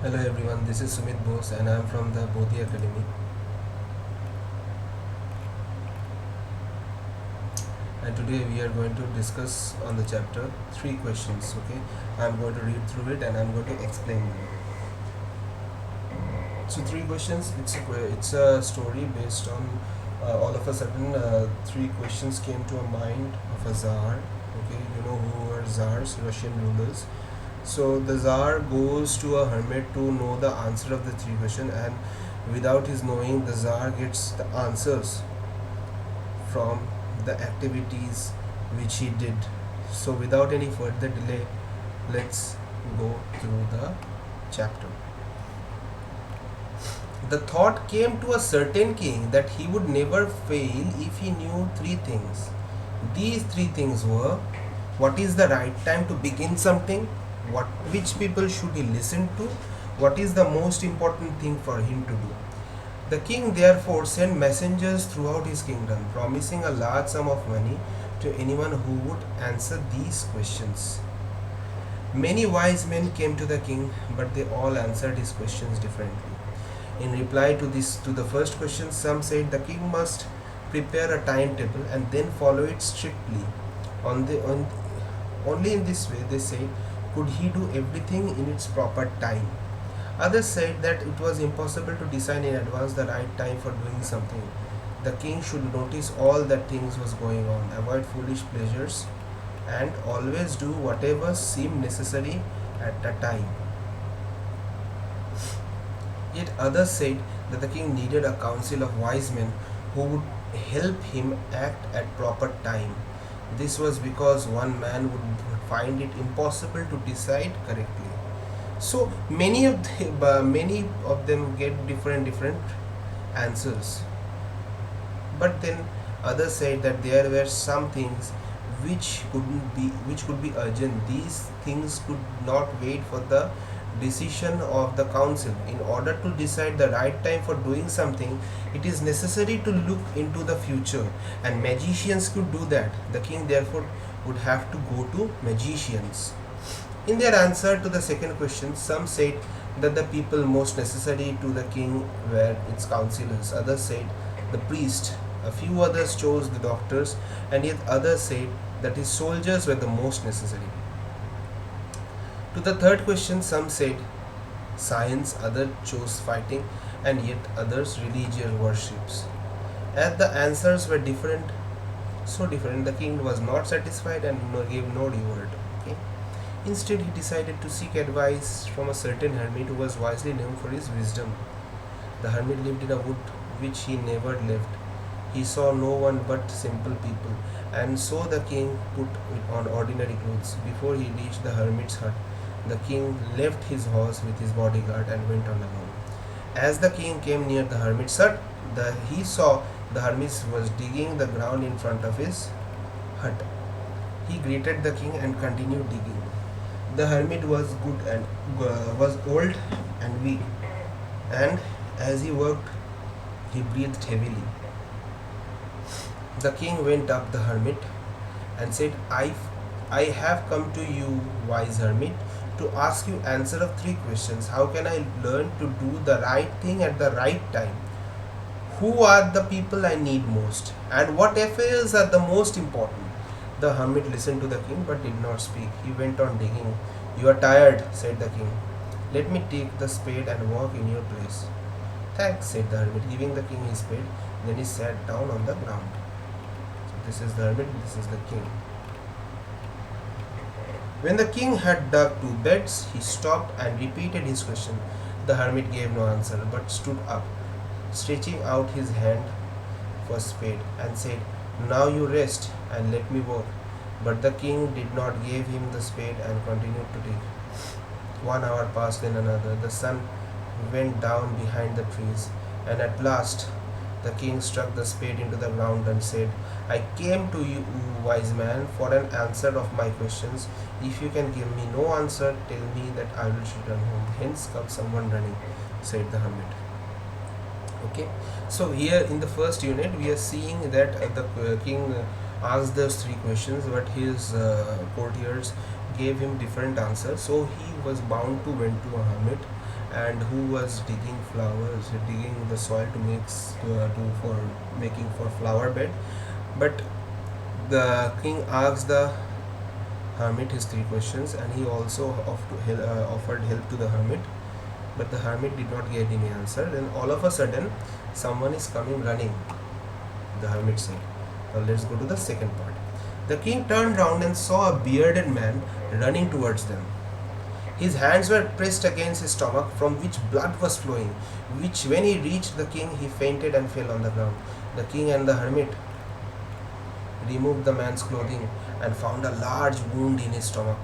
Hello everyone, this is Sumit Bose and I am from the Bodhi Academy. And today we are going to discuss on the chapter three questions. Okay, I am going to read through it and I am going to explain them. So three questions. It's a story based on all of a sudden three questions came to a mind of a czar. Okay, you know who are czars, Russian rulers. So the czar goes to a hermit to know the answer of the three questions, and without his knowing, the czar gets the answers from the activities which he did. So without any further delay, let's go through the chapter. The thought came to a certain king that he would never fail if he knew three things. These three things were: what is the right time to begin something, which people should he listen to, what is the most important thing for him to do. The king therefore sent messengers throughout his kingdom, promising a large sum of money to anyone who would answer these questions. Many wise men came to the king, but they all answered his questions differently. In reply to the first question, some said the king must prepare a timetable and then follow it strictly. Only in this way, they said, could he do everything in its proper time. Others said that it was impossible to decide in advance the right time for doing something. The king should notice all that things was going on, avoid foolish pleasures, and always do whatever seemed necessary at the time. Yet others said that the king needed a council of wise men who would help him act at proper time. This was because one man would find it impossible to decide correctly. So many of them get different answers. But then others said that there were some things which could be urgent. These things could not wait for the decision of the council. In order to decide the right time for doing something, it is necessary to look into the future, and magicians could do that. The king therefore would have to go to magicians. In their answer to the second question, some said that the people most necessary to the king were its counselors. Others said the priest. A few others chose the doctors, and yet others said that his soldiers were the most necessary. To the third question, some said science, others chose fighting, and yet others religious worships. As the answers were different, so different, the king was not satisfied and gave no reward. Okay? Instead, he decided to seek advice from a certain hermit who was wisely known for his wisdom. The hermit lived in a wood which he never left. He saw no one but simple people, and so the king put on ordinary clothes. Before he reached the hermit's hut, the king left his horse with his bodyguard and went on alone. As the king came near the hermit's hut, he saw the hermit was digging the ground in front of his hut. He greeted the king and continued digging. The hermit was good and was old and weak, and as he worked, he breathed heavily. The king went up the hermit and said, I have come to you, wise hermit, to ask you answer of three questions. How can I learn to do the right thing at the right time? Who are the people I need most? And what affairs are the most important? The hermit listened to the king but did not speak. He went on digging. You are tired, said the king. Let me take the spade and walk in your place. Thanks, said the hermit, giving the king his spade. Then he sat down on the ground. So this is the hermit, this is the king. When the king had dug two beds, he stopped and repeated his question. The hermit gave no answer but stood up, stretching out his hand for spade, and said, now you rest and let me work. But the king did not give him the spade and continued to dig. 1 hour passed, then another. The sun went down behind the trees, and at last the king struck the spade into the ground and said, I came to you, wise man, for an answer of my questions. If you can give me no answer, tell me that I will return home. Hence comes someone running, said the hermit. Okay, so here in the first unit we are seeing that the king asked those three questions, but his courtiers gave him different answers, so he was bound to went to a hermit and who was digging flowers, digging the soil to for making for flower bed. But the king asked the hermit his three questions, and he also offered help to the hermit, but the hermit did not get any answer. Then all of a sudden, someone is coming running, the hermit said. Now let's go to the second part. The king turned round and saw a bearded man running towards them. His hands were pressed against his stomach, from which blood was flowing, which when he reached the king, he fainted and fell on the ground. The king and the hermit removed the man's clothing and found a large wound in his stomach.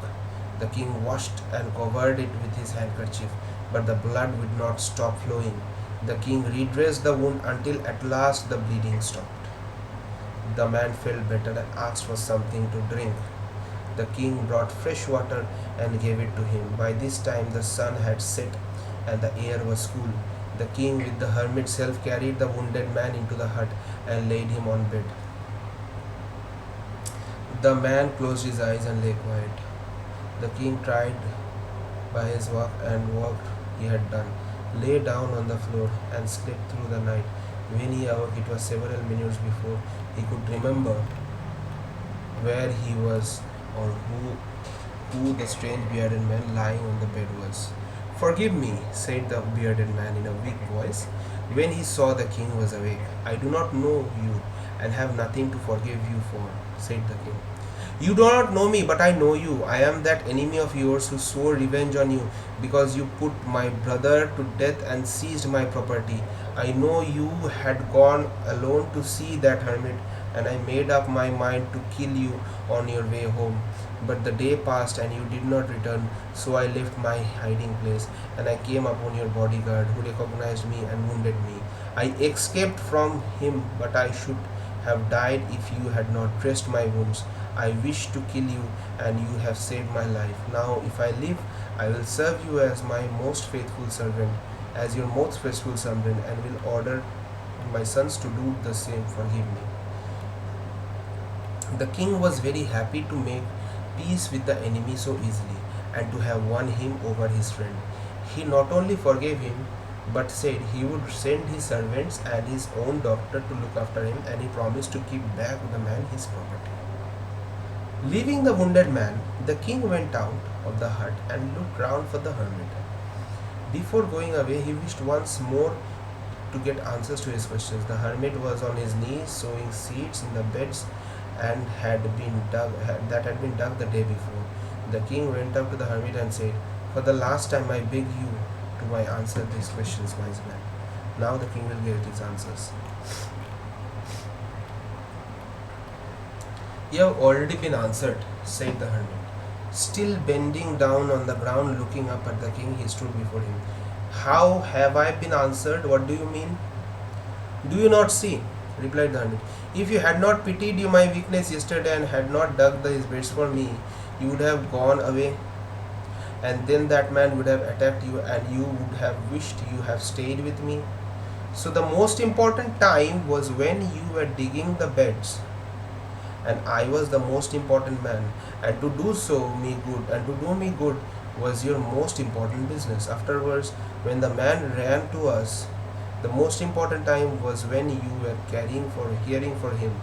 The king washed and covered it with his handkerchief, but the blood would not stop flowing. The king redressed the wound until at last the bleeding stopped. The man felt better and asked for something to drink. The king brought fresh water and gave it to him. By this time the sun had set and the air was cool. The king with the hermit's help carried the wounded man into the hut and laid him on bed. The man closed his eyes and lay quiet. The king tried by his work and work he had done, lay down on the floor and slept through the night. When he awoke, it was several minutes before he could remember where he was or who the strange bearded man lying on the bed was. Forgive me, said the bearded man in a weak voice, when he saw the king was awake. I do not know you and have nothing to forgive you for, said the king. You do not know me, but I know you. I am that enemy of yours who swore revenge on you because you put my brother to death and seized my property. I know you had gone alone to see that hermit, and I made up my mind to kill you on your way home. But the day passed and you did not return, so I left my hiding place, and I came upon your bodyguard, who recognized me and wounded me. I escaped from him, but I should have died if you had not dressed my wounds. I wished to kill you, and you have saved my life. Now, if I live, I will serve you as my most faithful servant, as your most faithful servant, and will order my sons to do the same. Forgive me. The king was very happy to make peace with the enemy so easily, and to have won him over his friend. He not only forgave him, but said he would send his servants and his own doctor to look after him, and he promised to give back the man his property. Leaving the wounded man, the king went out of the hut and looked round for the hermit. Before going away, he wished once more to get answers to his questions. The hermit was on his knees sowing seeds in the beds and that had been dug the day before. The king went up to the hermit and said, "For the last time I beg you to answer these questions, wise man." Now the king will give his answers. "You have already been answered," said the hermit. Still bending down on the ground, looking up at the king, he stood before him. "How have I been answered? What do you mean?" "Do you not see?" replied the hermit. "If you had not pitied my weakness yesterday and had not dug these beds for me, you would have gone away, and then that man would have attacked you, and you would have wished you have stayed with me. So the most important time was when you were digging the beds, and I was the most important man, and to do me good was your most important business. Afterwards, when the man ran to us, the most important time was when you were caring for him,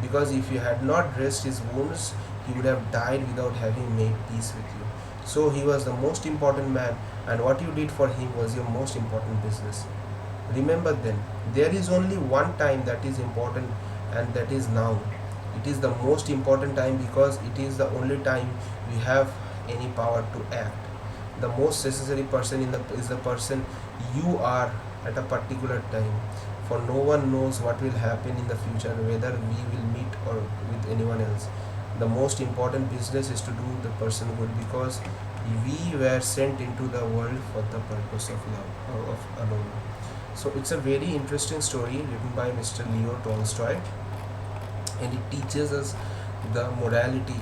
because if you had not dressed his wounds, he would have died without having made peace with you. So he was the most important man, and what you did for him was your most important business. Remember then, there is only one time that is important, and that is now. It is the most important time because it is the only time we have any power to act. The most necessary person is the person you are at a particular time, for no one knows what will happen in the future, whether we will meet or with anyone else. The most important business is to do the person good, because we were sent into the world for the purpose of love of alone. So it's a very interesting story written by Mr. Leo Tolstoy, and it teaches us the morality,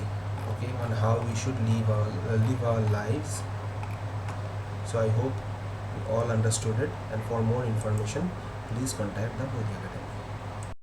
okay, on how we should live our lives. So I hope you all understood it, and for more information, please contact the Bodhi Academy.